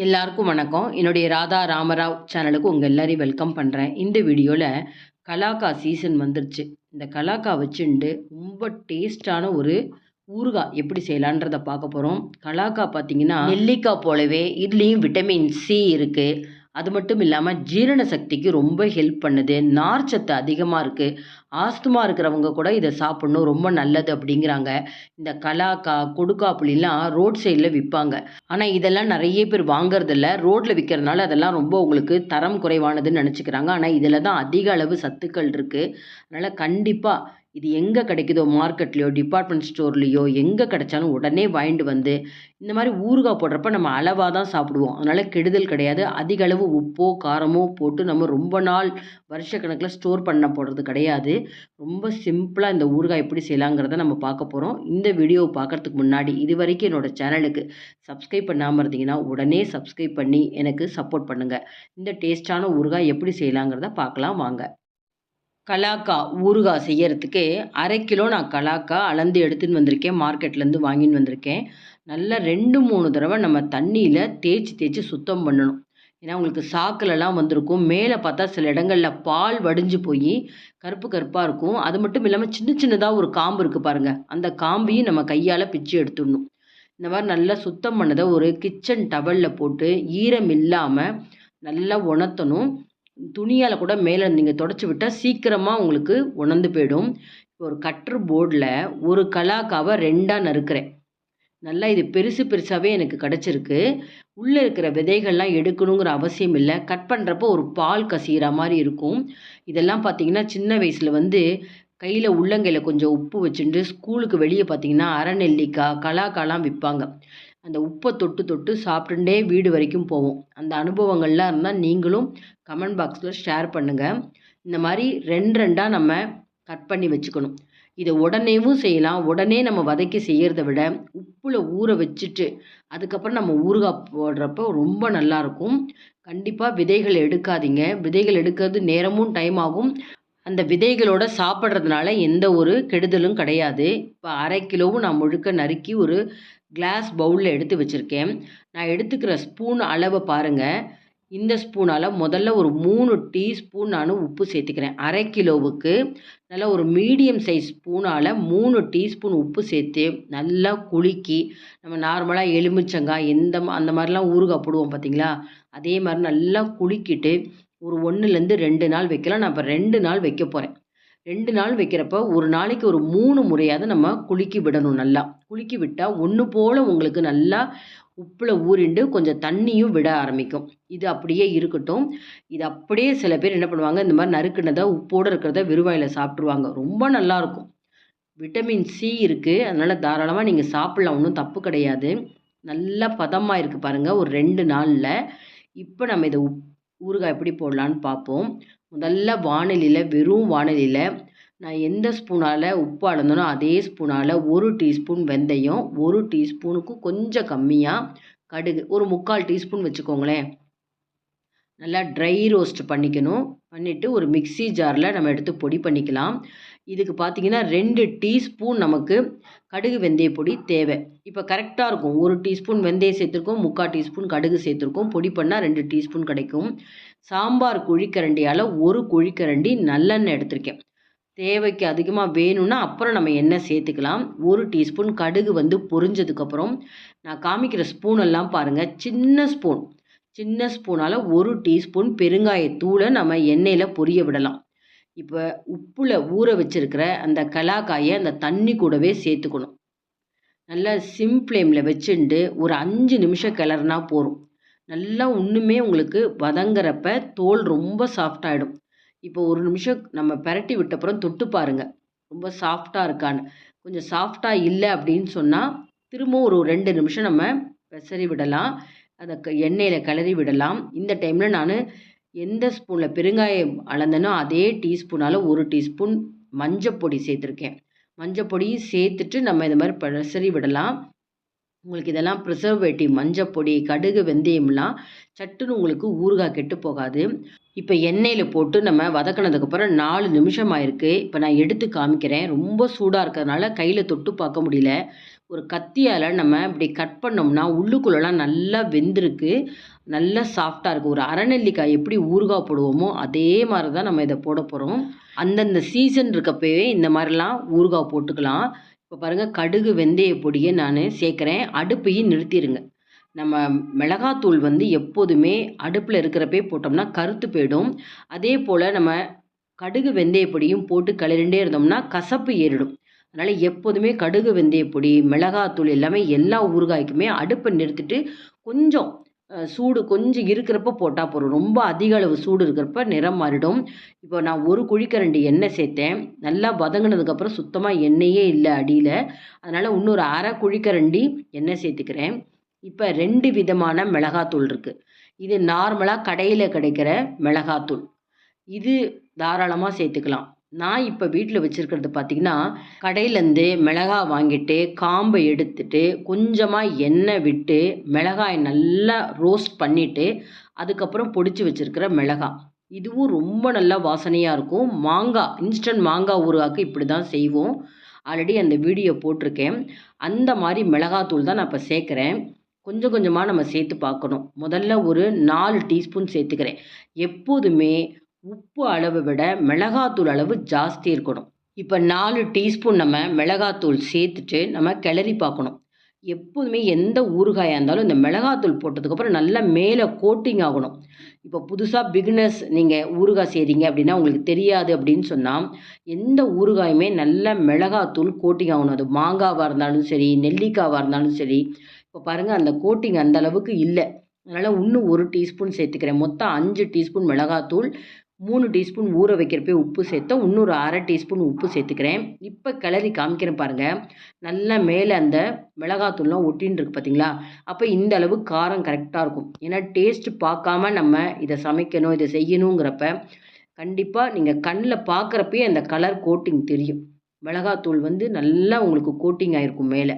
எல்லாருக்கும் வணக்கம். என்னுடைய ராதா ராமராவ் சேனலுக்கு உங்கள் எல்லாரையும் வெல்கம் பண்ணுறேன். இந்த வீடியோவில் கலாக்கா சீசன் வந்துருச்சு. இந்த கலாக்கா வச்சுண்டு ரொம்ப டேஸ்டான ஒரு ஊறுகாய் எப்படி செய்யலான்றதை பார்க்க போகிறோம். கலாக்கா பார்த்தீங்கன்னா நெல்லிக்காய் போலவே இதுலேயும் விட்டமின் சி இருக்குது. அது மட்டும் இல்லாமல் ஜீரண சக்திக்கு ரொம்ப ஹெல்ப் பண்ணுது. நார்ச்சத்து அதிகமாக இருக்குது. ஆஸ்துமா இருக்கிறவங்க கூட இதை சாப்பிட்ணும், ரொம்ப நல்லது அப்படிங்கிறாங்க. இந்த கலாக்கா கொடுக்கா புளிலாம் ரோட் சைடில் விற்பாங்க. ஆனால் இதெல்லாம் நிறைய பேர் வாங்குறதில்ல. ரோட்டில் விற்கிறதுனால அதெல்லாம் ரொம்ப உங்களுக்கு தரம் குறைவானதுன்னு நினச்சிக்கிறாங்க. ஆனால் இதில் தான் அதிக அளவு சத்துக்கள் இருக்குது. அதனால் கண்டிப்பாக இது எங்கே கிடைக்குதோ, மார்க்கெட்லேயோ டிபார்ட்மெண்ட் ஸ்டோர்லேயோ எங்கே கிடைச்சாலும் உடனே வாங்கிட்டு வந்து இந்த மாதிரி ஊறுகாய் போடுறப்ப நம்ம அளவாக தான் சாப்பிடுவோம். அதனால் கெடுதல் கிடையாது. அதிக அளவு உப்போ காரமோ போட்டு நம்ம ரொம்ப நாள் வருஷக்கணக்கில் ஸ்டோர் பண்ண போடுறது கிடையாது. ரொம்ப சிம்பிளாக இந்த ஊறுகாய் எப்படி செய்யலாங்கிறத நம்ம பார்க்க போகிறோம். இந்த வீடியோவை பார்க்குறதுக்கு முன்னாடி இது வரைக்கும் என்னோடய சேனலுக்கு சப்ஸ்கிரைப் பண்ணாமல் இருந்தீங்கன்னா உடனே சப்ஸ்கிரைப் பண்ணி எனக்கு சப்போர்ட் பண்ணுங்கள். இந்த டேஸ்டான ஊறுகாய் எப்படி செய்யலாங்கிறத பார்க்கலாம் வாங்க. கலாக்கா ஊறுகாய் செய்யறதுக்கு 1/2 கிலோ நான் கலாக்கா அளந்து எடுத்துன்னு வந்திருக்கேன். மார்க்கெட்லேருந்து வாங்கின்னு வந்திருக்கேன். நல்லா 2-3 தடவை நம்ம தண்ணியில் தேய்ச்சி சுத்தம் பண்ணணும். ஏன்னா உங்களுக்கு சாக்கிலலாம் வந்திருக்கும். மேலே பார்த்தா சில இடங்களில் பால் வடிஞ்சு போய் கருப்பு கருப்பாக இருக்கும். அது மட்டும் இல்லாமல் சின்னதாக ஒரு காம்பு இருக்குது பாருங்கள். அந்த காம்பையும் நம்ம கையால் பிச்சு எடுத்துடணும். இந்த மாதிரி நல்லா சுத்தம் பண்ணதை ஒரு கிச்சன் டவலில் போட்டு ஈரம் இல்லாமல் நல்லா உணர்த்தணும். துணியால் கூட மேலே நீங்கள் தொடச்சி விட்டால் சீக்கிரமாக உங்களுக்கு உணர்ந்து போயிடும். ஒரு கட்ரு போர்டில் ஒரு கலாக்காவை 2ஆக நறுக்கிறேன். நல்லா இது பெருசாகவே எனக்கு கிடச்சிருக்கு. உள்ளே இருக்கிற விதைகள்லாம் எடுக்கணுங்கிற அவசியம் இல்லை. கட் பண்ணுறப்போ ஒரு பால் கசிகிற மாதிரி இருக்கும். இதெல்லாம் பார்த்திங்கன்னா சின்ன வயசில் கையில் உள்ளங்கையில் கொஞ்சம் உப்பு வச்சுட்டு ஸ்கூலுக்கு வெளியே பார்த்திங்கன்னா அரை நெல்லிக்காய் கலாக்காலாம் விற்பாங்க. அந்த உப்பை தொட்டு சாப்பிட்டுட்டே வீடு வரைக்கும் போவோம். அந்த அனுபவங்கள்லாம் இருந்தால் நீங்களும் கமெண்ட் பாக்ஸில் ஷேர் பண்ணுங்கள். இந்த மாதிரி 2 நம்ம கட் பண்ணி வச்சுக்கணும். இதை உடனேவும் செய்யலாம். உடனே நம்ம வதக்கி செய்கிறத விட உப்பில் ஊற வச்சுட்டு அதுக்கப்புறம் நம்ம ஊறுகாய் போடுறப்போ ரொம்ப நல்லாயிருக்கும். கண்டிப்பாக விதைகள் எடுக்காதீங்க. விதைகள் எடுக்கிறது நேரமும் டைம் ஆகும். அந்த விதைகளோட சாப்பிட்றதுனால எந்த ஒரு கெடுதலும் கிடையாது. இப்போ 1/2 கிலோவும் நான் முழுக்க நறுக்கி ஒரு கிளாஸ் பவுலில் எடுத்து வச்சுருக்கேன். நான் எடுத்துக்கிற ஸ்பூன் அளவை பாருங்கள். இந்த ஸ்பூனால் முதல்ல ஒரு 3 டீஸ்பூன் நான் உப்பு சேர்த்துக்கிறேன். 1/2 கிலோவுக்கு நல்லா ஒரு மீடியம் சைஸ் ஸ்பூனால் 3 டீஸ்பூன் உப்பு சேர்த்து நல்லா குலுக்கி நம்ம நார்மலாக எலுமிச்சங்காய் அந்த மாதிரிலாம் ஊறுகாய் போடுவோம் பார்த்தீங்களா, அதே மாதிரி நல்லா குலுக்கிட்டு ஒரு 1லேருந்து 2 நாள் வைக்கலாம். நான் இப்போ 2 நாள் வைக்க போகிறேன். 2 நாள் வைக்கிறப்ப ஒரு நாளைக்கு ஒரு 3 முறையாவது நம்ம குலுக்கி விடணும். நல்லா குலுக்கி விட்டால் ஒன்று போல் உங்களுக்கு நல்லா உப்பில் ஊறிண்டு கொஞ்சம் தண்ணியும் விட ஆரம்பிக்கும். இது அப்படியே இருக்கட்டும். இது அப்படியே சில பேர் என்ன பண்ணுவாங்க, இந்த மாதிரி நறுக்குனதை உப்போடு இருக்கிறத வெறுவாயில் சாப்பிட்ருவாங்க. ரொம்ப நல்லாயிருக்கும். விட்டமின் சி இருக்குது. அதனால் தாராளமாக நீங்கள் சாப்பிட்லாம். ஒன்றும் தப்பு கிடையாது. நல்லா பதமாக இருக்குது பாருங்கள் ஒரு 2 நாளில். இப்போ நம்ம இதை ஊறுகாய் எப்படி போடலான்னு பார்ப்போம். முதல்ல வெறும் வாணலியில் நான் எந்த ஸ்பூனால் உப்பு அளந்தனோ அதே ஸ்பூனால் 1 டீஸ்பூன் வெந்தயம், 1 டீஸ்பூனுக்கும் கொஞ்சம் கம்மியாக கடுகு, ஒரு 3/4 டீஸ்பூன் வச்சுக்கோங்களேன். நல்லா ட்ரை ரோஸ்ட் பண்ணிக்கணும். பண்ணிவிட்டு ஒரு மிக்ஸி ஜாரில் நம்ம எடுத்து பொடி பண்ணிக்கலாம். இதுக்கு பார்த்திங்கன்னா 2 டீஸ்பூன் நமக்கு கடுகு வெந்தய பொடி தேவை. இப்போ கரெக்டாக இருக்கும். 1 டீஸ்பூன் வெந்தயம் சேர்த்துருக்கோம், 3/4 டீஸ்பூன் கடுகு சேர்த்துருக்கோம். பொடி பண்ணால் 2 டீஸ்பூன் கிடைக்கும். சாம்பார் குழிக்கரண்டியால் 1 குழிக்கரண்டி நல்லெண்ணெய் எடுத்திருக்கேன். தேவைக்கு அதிகமாக வேணும்னா அப்புறம் நம்ம எண்ணெய் சேர்த்துக்கலாம். 1 டீஸ்பூன் கடுகு பொரிஞ்சதுக்கப்புறம் நான் காமிக்கிற ஸ்பூனெல்லாம் பாருங்கள். சின்ன ஸ்பூனால் 1 டீஸ்பூன் பெருங்காயத்தூளை நம்ம எண்ணெயில் பொரிய விடலாம். இப்போ உப்பில் ஊற வச்சுருக்கிற அந்த கலாக்காயை அந்த தண்ணி கூடவே சேர்த்துக்கணும். நல்லா சிம் ஃப்ளேமில் வச்சுட்டு ஒரு 5 நிமிஷம் கிளறுனா போதும். நல்லா ஒன்றுமே உங்களுக்கு வதங்குறப்ப தோல் ரொம்ப சாஃப்டாகிடும். இப்போ 1 நிமிஷம் நம்ம பிரட்டி விட்டப்புறம் தொட்டு பாருங்கள் ரொம்ப சாஃப்டாக இருக்கான்னு. கொஞ்சம் சாஃப்டாக இல்லை அப்படின்னு சொன்னால் திரும்ப ஒரு 2 நிமிஷம் நம்ம பெசரி விடலாம். அதை எண்ணெயில் கிளறி விடலாம். இந்த டைமில் நான் எந்த ஸ்பூனில் பெருங்காயம் அளந்தனோ அதே டீஸ்பூனால் 1 டீஸ்பூன் மஞ்சப்பொடி சேர்த்துருக்கேன். மஞ்சப்பொடியும் சேர்த்துட்டு நம்ம இந்த மாதிரி பெசரி விடலாம். உங்களுக்கு இதெல்லாம் ப்ரிசர்வேட்டிவ் மஞ்சப்பொடி கடுகு வெந்தயம்லாம் சட்டுன்னு உங்களுக்கு ஊறுகாய் கெட்டு போகாது. இப்போ எண்ணெயில் போட்டு நம்ம வதக்கினதுக்கப்புறம் 4 நிமிஷம் ஆயிருக்கு. இப்போ நான் எடுத்து காமிக்கிறேன். ரொம்ப சூடாக இருக்கிறதுனால கையில் தொட்டு பார்க்க முடியல. ஒரு கத்தியால் நம்ம இப்படி கட் பண்ணோம்னா உள்ளுக்குள்ளலாம் நல்லா வெந்திருக்கு, நல்லா சாஃப்டாக இருக்குது. ஒரு அரைநெல்லிக்காய் எப்படி ஊறுகாய் போடுவோமோ அதே மாதிரி தான் நம்ம இதை போட போகிறோம். அந்தந்த சீசன் இருக்கப்பவே இந்த மாதிரிலாம் ஊறுகாய் போட்டுக்கலாம். இப்போ பாருங்கள், கடுகு வெந்தய பொடியை நான் சேர்க்குறேன். அடுப்பையும் நிறுத்திடுங்க. நம்ம மிளகாத்தூள் வந்து எப்போதுமே அடுப்பில் இருக்கிறப்பே போட்டோம்னா கருத்து போயிடும். அதே போல் நம்ம கடுகு வெந்தய பொடியும் போட்டு கிளறிண்டே இருந்தோம்னா கசப்பு ஏறிடும். அதனால் எப்போதுமே கடுகு வெந்தய பொடி, மிளகாத்தூள் எல்லாமே எல்லா ஊறுகாய்க்குமே அடுப்பை நிறுத்திட்டு கொஞ்சம் சூடு கொஞ்சம் இருக்கிறப்ப போட்டால் போதும். ரொம்ப அதிக அளவு சூடு இருக்கிறப்ப நிறம் மாறிடும். இப்போ நான் ஒரு குழிக்கரண்டி எண்ணெய் சேர்த்தேன். நல்லா வதங்கினதுக்கப்புறம் சுத்தமாக எண்ணெயே இல்லை அடியில். அதனால் இன்னொரு அரை குழிக்கரண்டி எண்ணெய் சேர்த்துக்கிறேன். இப்போ 2 விதமான மிளகாத்தூள் இருக்குது. இது நார்மலாக கடையில் கிடைக்கிற மிளகாத்தூள். இது தாராளமாக சேர்த்துக்கலாம். நான் இப்போ வீட்டில் வச்சுருக்கிறது பார்த்திங்கன்னா, கடையிலேருந்து மிளகாய் வாங்கிட்டு காம்பை எடுத்துட்டு கொஞ்சமாக எண்ணெய் விட்டு மிளகாயை நல்லா ரோஸ்ட் பண்ணிவிட்டு அதுக்கப்புறம் பொடிச்சு வச்சுருக்கிற மிளகாய். இதுவும் ரொம்ப நல்லா வாசனையாக இருக்கும். மாங்காய் இன்ஸ்டன்ட் மாங்காய் ஊறுகாய்க்கு இப்படி தான் செய்வோம். ஆல்ரெடி அந்த வீடியோ போட்டிருக்கேன். அந்த மாதிரி மிளகாத்தூள் தான் நான் இப்போ சேர்க்குறேன். கொஞ்சம் கொஞ்சமாக நம்ம சேர்த்து பார்க்கணும். முதல்ல ஒரு 4 டீஸ்பூன் சேர்த்துக்கிறேன். எப்போதுமே உப்பு அளவை விட மிளகாத்தூள் அளவு ஜாஸ்தி இருக்கணும். இப்போ 4 டீஸ்பூன் நம்ம மிளகாத்தூள் சேர்த்துட்டு நம்ம கிளறி பார்க்கணும். எப்போதுமே எந்த ஊறுகாயாக இருந்தாலும் இந்த மிளகாத்தூள் போட்டதுக்கப்புறம் நல்லா மேலே கோட்டிங் ஆகணும். இப்போ புதுசாக பிகினர்ஸ் நீங்கள் ஊறுகாய் செய்கிறீங்க அப்படின்னா உங்களுக்கு தெரியாது அப்படின்னு சொன்னால், எந்த ஊறுகாயுமே நல்லா மிளகாத்தூள் கோட்டிங் ஆகணும். அது மாங்காவாக இருந்தாலும் சரி, நெல்லிக்காவாக இருந்தாலும் சரி. இப்போ பாருங்கள், அந்த கோட்டிங் அந்த அளவுக்கு இல்லை. அதனால் இன்னும் 1 டீஸ்பூன் சேர்த்துக்கிறேன். மொத்தம் 5 டீஸ்பூன் மிளகாத்தூள், 3 டீஸ்பூன் ஊற வைக்கிறப்பே உப்பு சேர்த்தேன். இன்னொரு அரை டீஸ்பூன் உப்பு சேர்த்துக்கிறேன். இப்போ கிளறி காமிக்கிறேன் பாருங்கள். நல்லா மேலே அந்த மிளகாத்தூள்லாம் ஒட்டின்னு இருக்கு பார்த்தீங்களா? அப்போ இந்த அளவு காரம் கரெக்டாக இருக்கும். ஏன்னா டேஸ்ட்டு பார்க்காம நம்ம இதை சமைக்கணும், இதை செய்யணுங்கிறப்ப கண்டிப்பாக நீங்கள் கண்ணில் பார்க்குறப்பயே அந்த கலர் கோட்டிங் தெரியும். மிளகாத்தூள் வந்து நல்லா உங்களுக்கு கோட்டிங் ஆகிருக்கும் மேலே.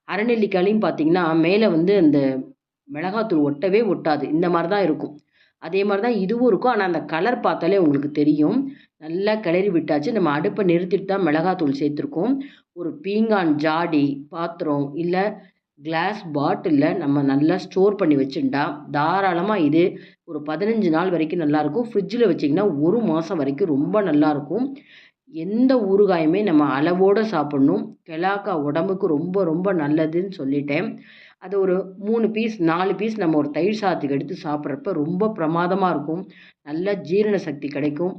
அரைநெல்லிக்காயிலையும் பார்த்தீங்கன்னா மேலே வந்து அந்த மிளகாத்தூள் ஒட்டவே ஒட்டாது. இந்த மாதிரி தான் இருக்கும். அதே மாதிரி தான் இதுவும் இருக்கும். ஆனால் அந்த கலர் பார்த்தாலே உங்களுக்கு தெரியும். நல்லா கிளறி விட்டாச்சு. நம்ம அடுப்பை நிறுத்திட்டு தான் மிளகாத்தூள் சேர்த்துருக்கோம். ஒரு பீங்கான் ஜாடி, பாத்திரம் இல்லை கிளாஸ் பாட்டிலில் நம்ம நல்லா ஸ்டோர் பண்ணி வச்சுட்டா தாராளமாக இது ஒரு 15 நாள் வரைக்கும் நல்லாயிருக்கும். ஃப்ரிட்ஜில் வச்சிங்கன்னா 1 மாதம் வரைக்கும் ரொம்ப நல்லாயிருக்கும். எந்த ஊறுகாயுமே நம்ம அளவோடு சாப்பிட்ணும். கெலாக்காய் உடம்புக்கு ரொம்ப ரொம்ப நல்லதுன்னு சொல்லிட்டேன். அது ஒரு 3 பீஸ் 4 பீஸ் நம்ம ஒரு தயிர் சாதத்துக்கு எடுத்து சாப்பிட்றப்ப ரொம்ப பிரமாதமாக இருக்கும். நல்ல ஜீரண சக்தி கிடைக்கும்.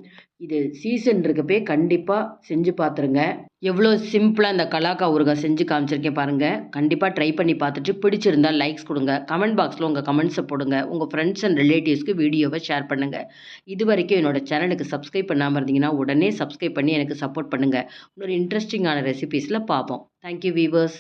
இது சீசன் இருக்கப்பே கண்டிப்பாக செஞ்சு பார்த்துருங்க. எவ்வளோ சிம்பிளாக இந்த கலாக்காய் ஊறுகாய் செஞ்சு காமிச்சிருக்கேன் பாருங்கள். கண்டிப்பாக ட்ரை பண்ணி பார்த்துட்டு பிடிச்சிருந்தால் லைக்ஸ் கொடுங்க. கமெண்ட் பாக்ஸில் உங்கள் கமெண்ட்ஸை போடுங்க. உங்கள் ஃப்ரெண்ட்ஸ் அண்ட் ரிலேட்டிவ்ஸ்க்கு வீடியோவை ஷேர் பண்ணுங்கள். இது வரைக்கும் என்னோடய சேனலுக்கு சப்ஸ்கிரைப் பண்ணாமல் இருந்தீங்கன்னா உடனே சப்ஸ்கிரைப் பண்ணி எனக்கு சப்போர்ட் பண்ணுங்கள். இன்னொரு இன்ட்ரெஸ்டிங்கான ரெசிபீஸில் பார்ப்போம். Thank you viewers.